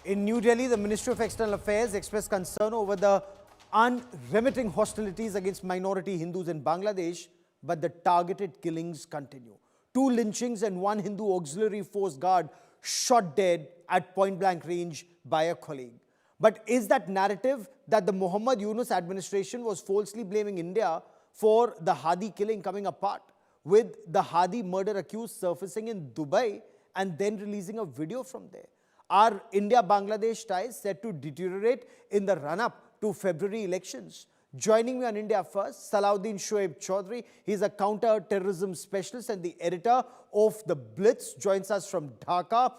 In New Delhi, the Ministry of External Affairs expressed concern over the unremitting hostilities against minority Hindus in Bangladesh, but the targeted killings continue. 2 lynchings and 1 Hindu auxiliary force guard shot dead at point-blank range by a colleague. But is that narrative that the Muhammad Yunus administration was falsely blaming India for the Hadi killing coming apart, with the Hadi murder accused surfacing in Dubai and then releasing a video from there? Are India-Bangladesh ties set to deteriorate in the run-up to February elections? Joining me on India First, Salauddin Shoaib Choudhury. He's a counter-terrorism specialist and the editor of The Blitz. Joins us from Dhaka.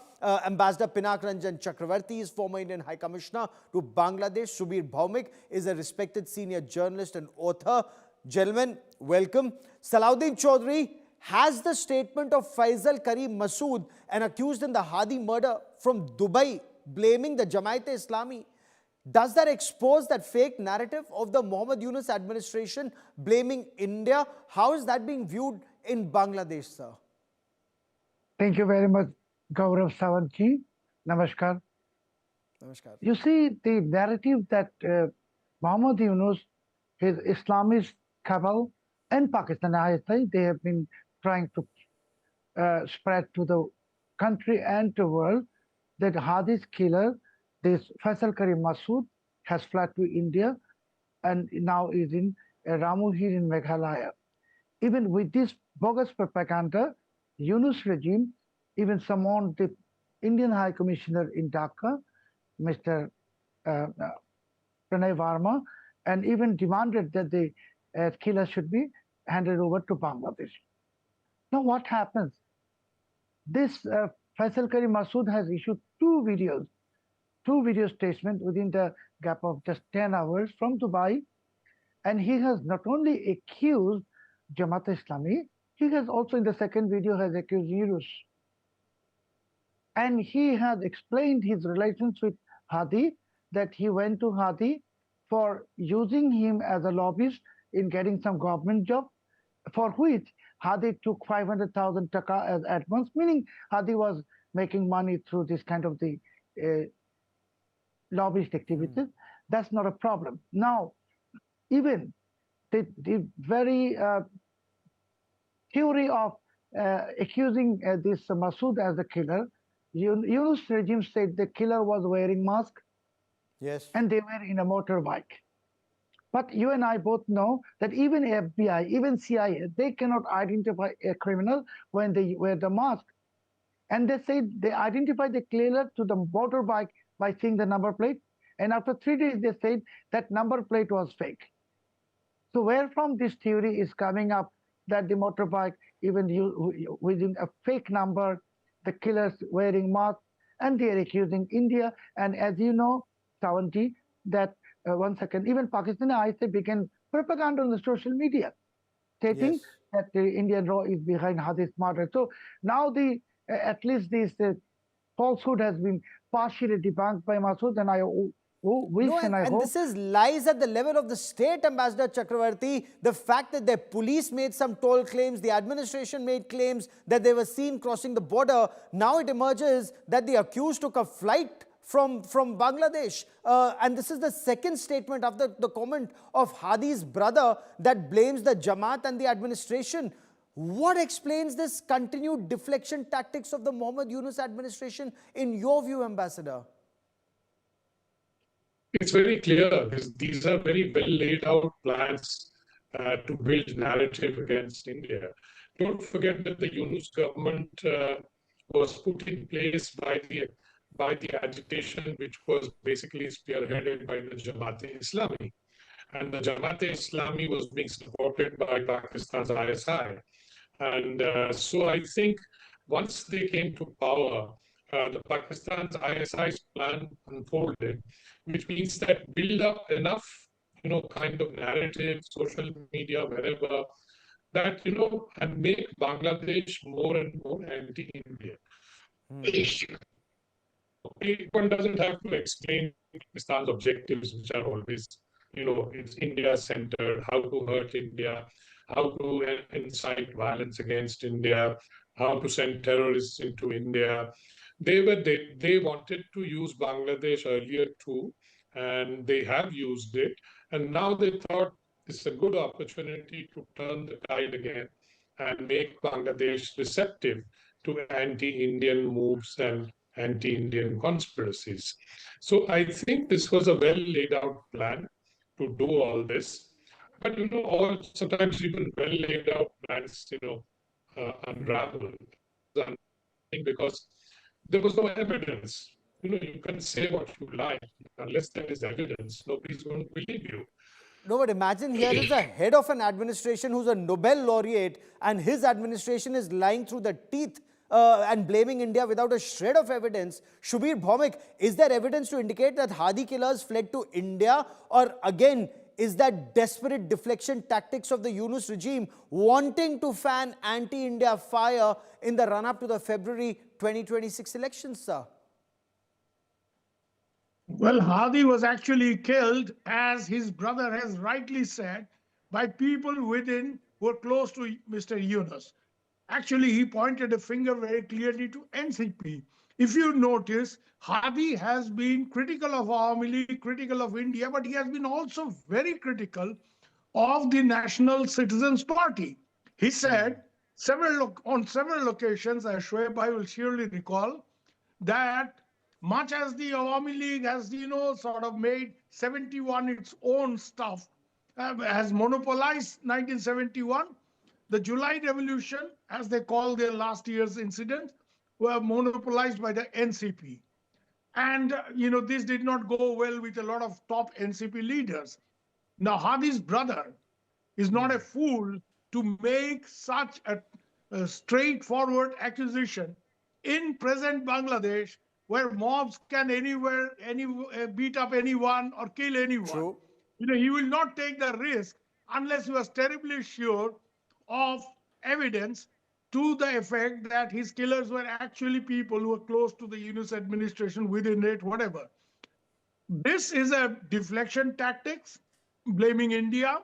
Ambassador Pinakranjan Chakravarti is former Indian High Commissioner to Bangladesh. Subir Bhaumik is a respected senior journalist and author. Gentlemen, welcome. Salauddin Choudhury, has the statement of Faisal Karim Masood, an accused in the Hadi murder from Dubai, blaming the Jamaat-e-Islami, does that expose that fake narrative of the Muhammad Yunus administration blaming India? How is that being viewed in Bangladesh, sir? Thank you very much, Gaurav Sawant ji. Namaskar. Namaskar. You see, the narrative that Muhammad Yunus, his Islamist cabal, and Pakistan, I think they have been trying to spread to the country and the world that Hadi's killer, this Faisal Karim Masood, has fled to India and now is in Ramuhir in Meghalaya. Even with this bogus propaganda, Yunus regime even summoned the Indian High Commissioner in Dhaka, Mr. Pranay Varma, and even demanded that the killer should be handed over to Bangladesh. Now what happens? This Faisal Karim Masood has issued 2 video statements within the gap of just 10 hours from Dubai, and he has not only accused Jamaat-e-Islami, he has also in the second video has accused Yunus. And he has explained his relations with Hadi, that he went to Hadi for using him as a lobbyist in getting some government job, for which Hadi took 500,000 taka as advance, meaning Hadi was making money through this kind of the lobbyist activities. That's not a problem. Now, even the very theory of accusing this Masood as the killer, Yunus regime said the killer was wearing mask. Yes. And they were in a motorbike. But you and I both know that even FBI, even CIA, they cannot identify a criminal when they wear the mask. And they say they identify the killer to the motorbike by seeing the number plate. And after 3 days, they said that number plate was fake. So where from this theory is coming up that the motorbike, even using a fake number, the killers wearing masks, and they are accusing India. And as you know, Sawanti, that one second, even Pakistan, I say, began propaganda on the social media, stating that the Indian law is behind Hadi's murder. So now at least this falsehood has been partially debunked by Masood, and I wish and I hope. This is lies at the level of the state, Ambassador Chakravarti. The fact that the police made some toll claims, the administration made claims that they were seen crossing the border. Now it emerges that the accused took a flight from Bangladesh. And this is the second statement after the comment of Hadi's brother that blames the Jamaat and the administration. What explains this continued deflection tactics of the Muhammad Yunus administration in your view, Ambassador? It's very clear. These are very well laid out plans to build narrative against India. Don't forget that the Yunus government was put in place by the agitation, which was basically spearheaded by the Jamaat-e-Islami. And the Jamaat-e-Islami was being supported by Pakistan's ISI. And so I think once they came to power, the Pakistan's ISI's plan unfolded, which means that build up enough, kind of narrative, social media, wherever, that, and make Bangladesh more and more anti-India. One doesn't have to explain Pakistan's objectives, which are always, it's India-centered, how to hurt India, how to incite violence against India, how to send terrorists into India, they wanted to use Bangladesh earlier too, and they have used it. And now they thought it's a good opportunity to turn the tide again and make Bangladesh receptive to anti-Indian moves and anti-Indian conspiracies. So I think this was a well laid out plan to do all this. But all sometimes even well laid out plans, unravel because there was no evidence. You can say what you like, unless there is evidence, nobody's going to believe you. No, but imagine here is the head of an administration who's a Nobel laureate, and his administration is lying through the teeth and blaming India without a shred of evidence. Subir, Bhaumik, is there evidence to indicate that Hadi killers fled to India? Or again, is that desperate deflection tactics of the Yunus regime wanting to fan anti-India fire in the run-up to the February 2026 elections, sir? Well, Hadi was actually killed, as his brother has rightly said, by people within who were close to Mr. Yunus. Actually, he pointed a finger very clearly to NCP. If you notice, Hadi has been critical of Awami League, critical of India, but he has been also very critical of the National Citizens Party. He said on several occasions, as Shoaib will surely recall, that much as the Awami League has, sort of made 71 its own stuff, has monopolized 1971, the July Revolution, as they call their last year's incident, were monopolized by the NCP. And, this did not go well with a lot of top NCP leaders. Now, Hadi's brother is not a fool to make such a straightforward accusation in present Bangladesh, where mobs can beat up anyone or kill anyone. True. He will not take the risk unless he was terribly sure of evidence to the effect that his killers were actually people who were close to the Yunus administration, within it, whatever. This is a deflection tactics, blaming India.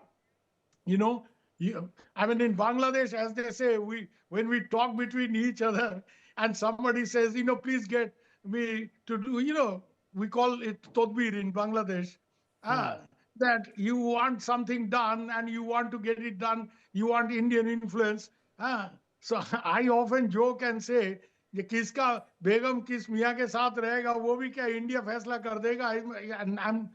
I mean, in Bangladesh, as they say, when we talk between each other and somebody says, please get me to do, we call it todbir in Bangladesh, that you want something done and you want to get it done, you want Indian influence. So I often joke and say, ये किसका बेगम किस मियाँ के साथ रहेगा वो भी क्या इंडिया फैसला कर देगा, and I'm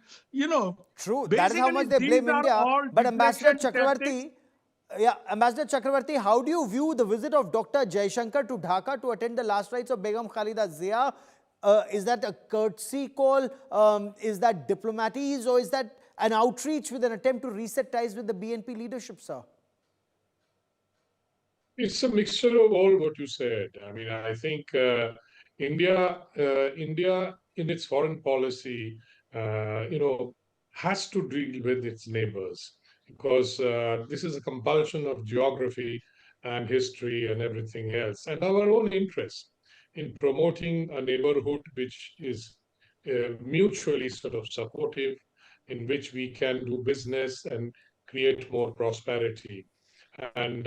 True, that is how much they blame India. But Ambassador Chakravarti, Ambassador Chakravarti, how do you view the visit of Dr. Jaishankar to Dhaka to attend the last rites of Begum Khaleda Zia? Is that a courtesy call? Is that diplomaties, or is that an outreach with an attempt to reset ties with the BNP leadership, sir? It's a mixture of all what you said. I mean, I think India in its foreign policy, has to deal with its neighbors, because this is a compulsion of geography and history and everything else, and our own interest in promoting a neighborhood which is mutually sort of supportive, in which we can do business and create more prosperity and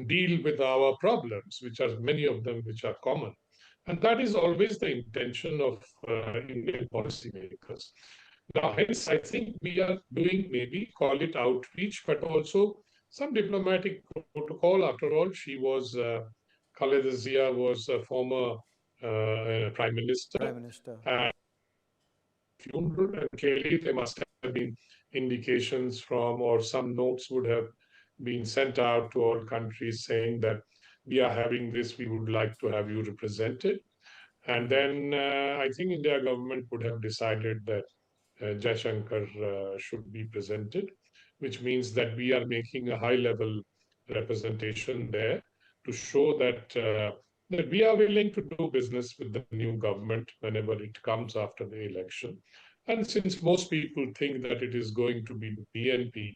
deal with our problems, which are many of them which are common. And that is always the intention of Indian policymakers. Now, hence, I think we are doing, maybe call it outreach, but also some diplomatic protocol. After all, she was, Khaleda Zia was a former Prime Minister. Prime Minister. And funeral, and clearly there must have been indications from, or some notes would have been sent out to all countries saying that we are having this, we would like to have you represented. And then I think India government would have decided that Jaishankar should be presented, which means that we are making a high-level representation there to show that that we are willing to do business with the new government whenever it comes after the election. And since most people think that it is going to be the BNP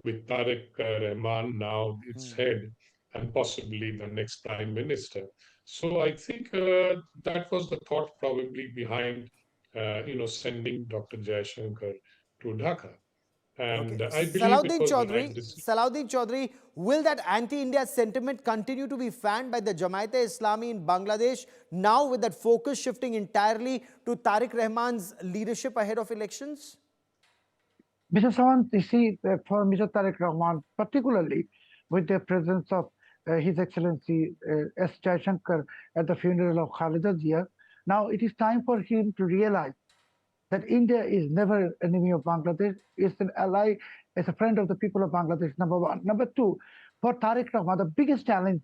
with Tariq Rahman now its head, and possibly the next Prime Minister. So I think that was the thought probably behind, sending Dr. Jaishankar to Dhaka. Okay. And I believe it was the right decision. Salauddin Chaudhury, will that anti-India sentiment continue to be fanned by the Jamaat-e-Islami in Bangladesh now with that focus shifting entirely to Tariq Rahman's leadership ahead of elections? Mr. Sawant, you see, for Mr. Tariq Rahman, particularly with the presence of His Excellency S. Jaishankar at the funeral of Khaleda Zia, now it is time for him to realize that India is never an enemy of Bangladesh. It's an ally, it's a friend of the people of Bangladesh, number one. Number two, for Tariq Rahman, the biggest challenge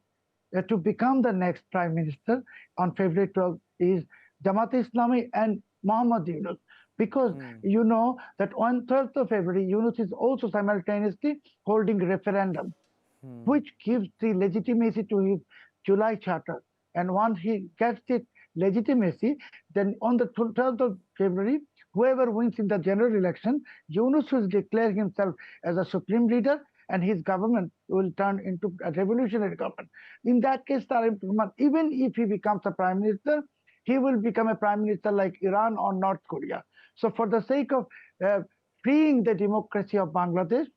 to become the next Prime Minister on February 12th is Jamaat-e-Islami and Muhammad Yunus. Because you know that on 12th of February, Yunus is also simultaneously holding a referendum, which gives the legitimacy to his July charter. And once he gets it legitimacy, then on the 12th of February, whoever wins in the general election, Yunus will declare himself as a supreme leader and his government will turn into a revolutionary government. In that case, Tariq Rahman, even if he becomes a prime minister, he will become a prime minister like Iran or North Korea. So for the sake of freeing the democracy of Bangladesh,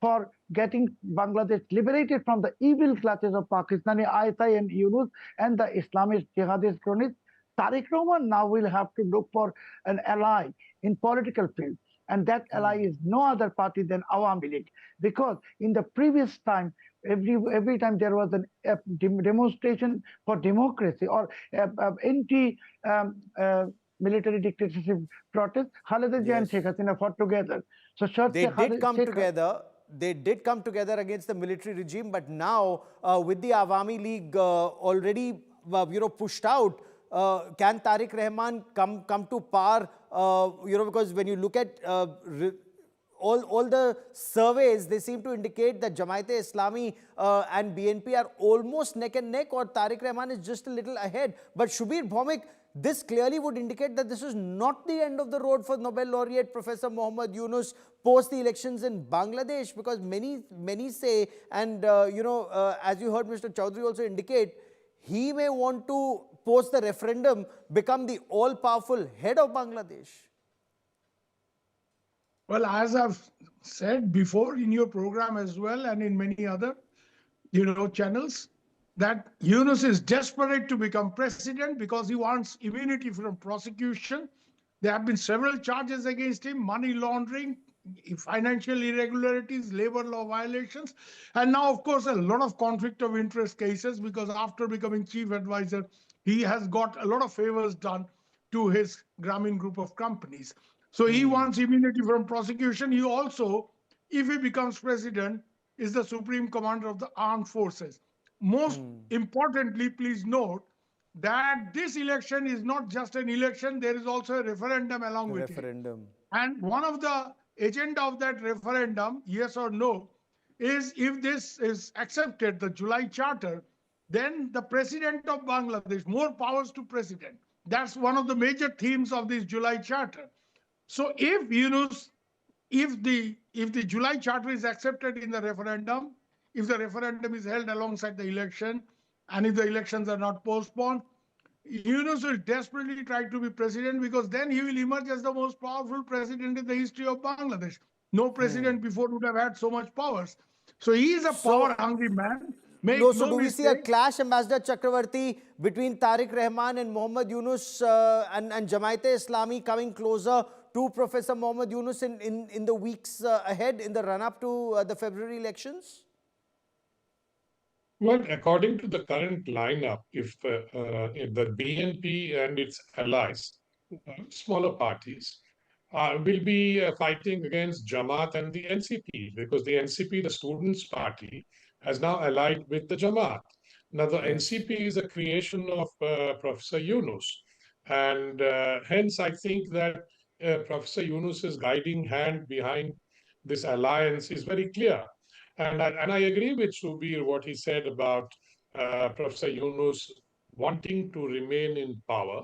for getting Bangladesh liberated from the evil clutches of Pakistani ISI and Yunus and the Islamist jihadist cronies, Tariq Rahman now will have to look for an ally in political field. And that ally is no other party than Awami League. Because in the previous time, every time there was a demonstration for democracy or anti-military dictatorship protest, Khaleda Zia and Sheikh Hasina fought together. So they did come together against the military regime, but now with the Awami League already pushed out, can Tariq Rahman come to par? Because when you look at all the surveys, they seem to indicate that Jamaat-e-Islami and BNP are almost neck and neck, or Tariq Rahman is just a little ahead. But Subir, Bhaumik, this clearly would indicate that this is not the end of the road for Nobel laureate Professor Muhammad Yunus post the elections in Bangladesh, because many say, and as you heard Mr. Choudhury also indicate, he may want to, post the referendum, become the all-powerful head of Bangladesh. Well, as I've said before in your program as well, and in many other, channels, that Yunus is desperate to become president because he wants immunity from prosecution. There have been several charges against him: money laundering, financial irregularities, labor law violations, and now, of course, a lot of conflict of interest cases, because after becoming chief advisor, he has got a lot of favors done to his Grameen group of companies. So he wants immunity from prosecution. He also, if he becomes president, is the supreme commander of the armed forces. Most importantly, please note that this election is not just an election, there is also a referendum along with it. And one of the agenda of that referendum, yes or no, is if this is accepted, the July Charter, then the president of Bangladesh, more powers to president. That's one of the major themes of this July Charter. So if the July Charter is accepted in the referendum, if the referendum is held alongside the election, and if the elections are not postponed, Yunus will desperately try to be president, because then he will emerge as the most powerful president in the history of Bangladesh. No president before would have had so much powers. So he is a power-hungry man. Do we see a clash, Ambassador Chakravarti, between Tariq Rahman and Muhammad Yunus and Jamaat-e-Islami coming closer to Professor Muhammad Yunus in the weeks ahead, in the run-up to the February elections? Well, according to the current lineup, if the BNP and its allies, smaller parties, will be fighting against Jamaat and the NCP, because the NCP, the Students' Party, has now allied with the Jamaat. Now, the NCP is a creation of Professor Yunus, and hence I think that Professor Yunus's guiding hand behind this alliance is very clear. And I agree with Subir what he said about Professor Yunus wanting to remain in power.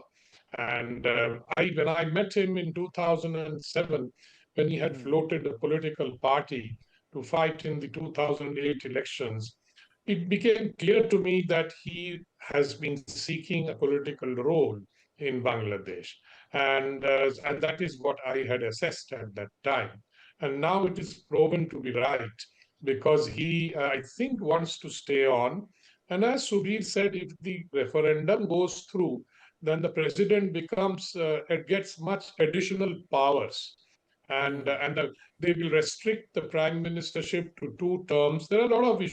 And when I met him in 2007, when he had floated a political party to fight in the 2008 elections, it became clear to me that he has been seeking a political role in Bangladesh. And that is what I had assessed at that time. And now it is proven to be right because he, I think, wants to stay on. And as Subir said, if the referendum goes through, then the president becomes, it gets much additional powers. And they will restrict the prime ministership to 2 terms. There are a lot of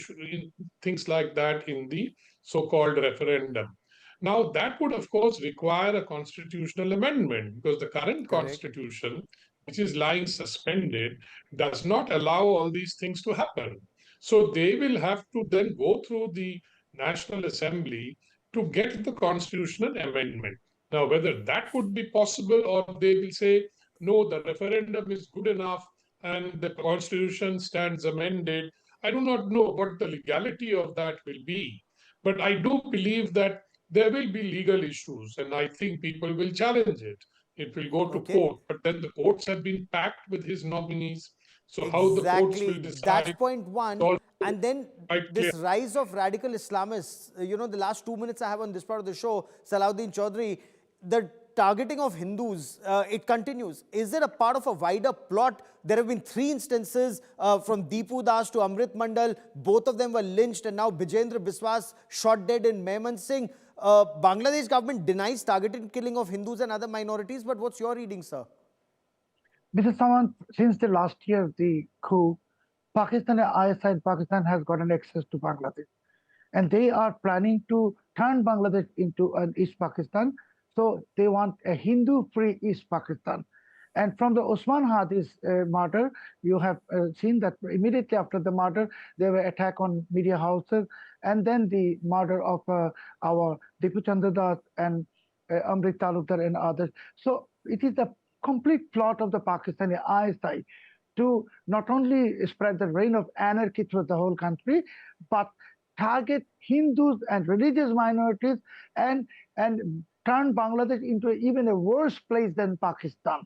things like that in the so-called referendum. Now, that would, of course, require a constitutional amendment because the current Correct. constitution, which is lying suspended, does not allow all these things to happen. So they will have to then go through the National Assembly to get the constitutional amendment. Now, whether that would be possible or they will say, no, the referendum is good enough and the constitution stands amended, I do not know what the legality of that will be. But I do believe that there will be legal issues, and I think people will challenge it. It will go to Okay. court, but then the courts have been packed with his nominees. So how the courts will Exactly. That's decide point is one. also And then quite clear. this rise of radical Islamists, the last 2 minutes I have on this part of the show, Salauddin Choudhury, the targeting of Hindus, it continues. Is it a part of a wider plot? There have been 3 instances from Deepu Das to Amrit Mandal. Both of them were lynched, and now Bijendra Biswas shot dead in Mehman Singh. Bangladesh government denies targeted killing of Hindus and other minorities. But what's your reading, sir? Mr. Sawant, since the last year, the coup, Pakistan and ISI in Pakistan has gotten access to Bangladesh. And they are planning to turn Bangladesh into an East Pakistan. So they want a Hindu-free East Pakistan. And from the Osman Hadi's murder, you have seen that immediately after the murder, there were attack on media houses, and then the murder of our Dipu Chandra Das and Amrit Talukdar and others. So it is the complete plot of the Pakistani ISI to not only spread the reign of anarchy through the whole country, but target Hindus and religious minorities and turn Bangladesh into even a worse place than Pakistan.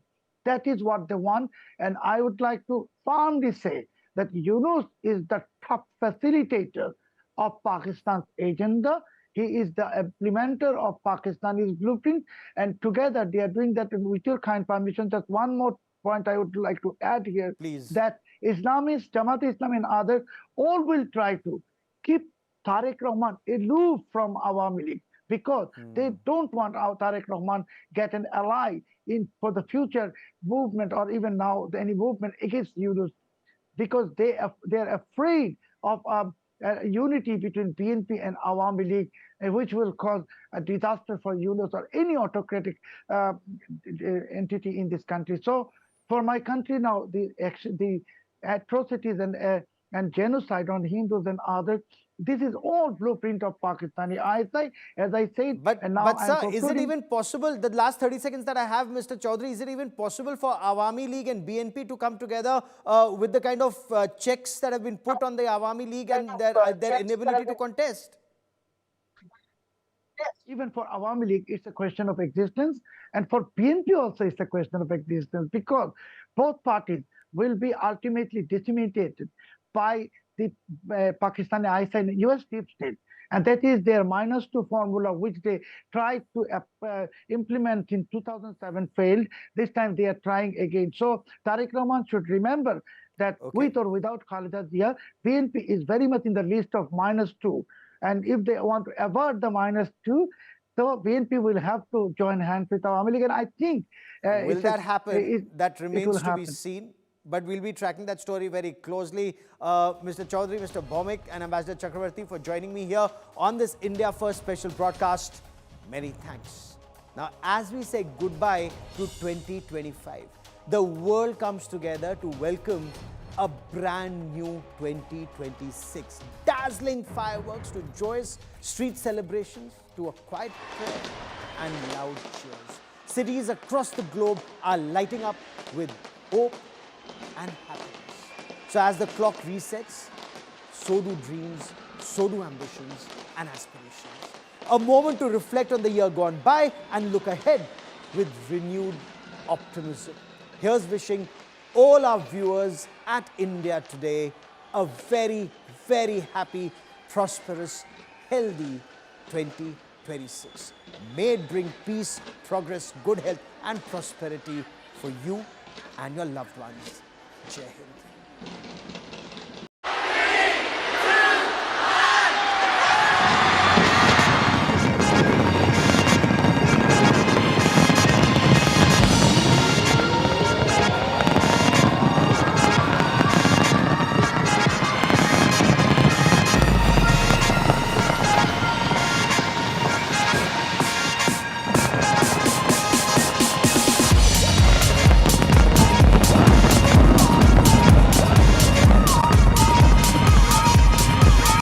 That is what they want. And I would like to firmly say that Yunus is the top facilitator of Pakistan's agenda. He is the implementer of Pakistani's blueprint. And together they are doing that with your kind permission. Just one more point I would like to add here. Please. That Islamists, Jamaat-e-Islami and others all will try to keep Tariq Rahman aloof from Awami League because they don't want our Tariq Rahman get an ally in for the future movement or even now any movement against Yunus because they are afraid of unity between PNP and Awami League, which will cause a disaster for Yunus or any autocratic entity in this country. So for my country now, the atrocities and genocide on Hindus and others, this is all blueprint of Pakistani ISI, as I said. But sir, is it concluding. even possible, the last 30 seconds that I have, Mr. Choudhury, is it even possible for Awami League and BNP to come together with the kind of checks that have been put on the Awami League and their inability to contest? Even for Awami League, it's a question of existence. And for PNP also, it's a question of existence because both parties will be ultimately decimated by the Pakistani ISI and US deep state. And that is their -2 formula, which they tried to implement in 2007, failed. This time they are trying again. So Tariq Rahman should remember that with or without Khaleda Zia, PNP is very much in the list of -2. And if they want to avert the -2, so BNP will have to join hands with Awami League. And I think... will that happen? That remains to be seen. But we'll be tracking that story very closely. Mr. Choudhury, Mr. Bhaumik and Ambassador Chakravarti for joining me here on this India First special broadcast. Many thanks. Now, as we say goodbye to 2025, the world comes together to welcome a brand new 2026. Dazzling fireworks to joyous street celebrations, to a quiet prayer and loud cheers. Cities across the globe are lighting up with hope and happiness. So as the clock resets, so do dreams, so do ambitions and aspirations. A moment to reflect on the year gone by and look ahead with renewed optimism. Here's wishing all our viewers at India Today a very, very happy, prosperous, healthy 2026. May it bring peace, progress, good health and prosperity for you and your loved ones. Jai Hind.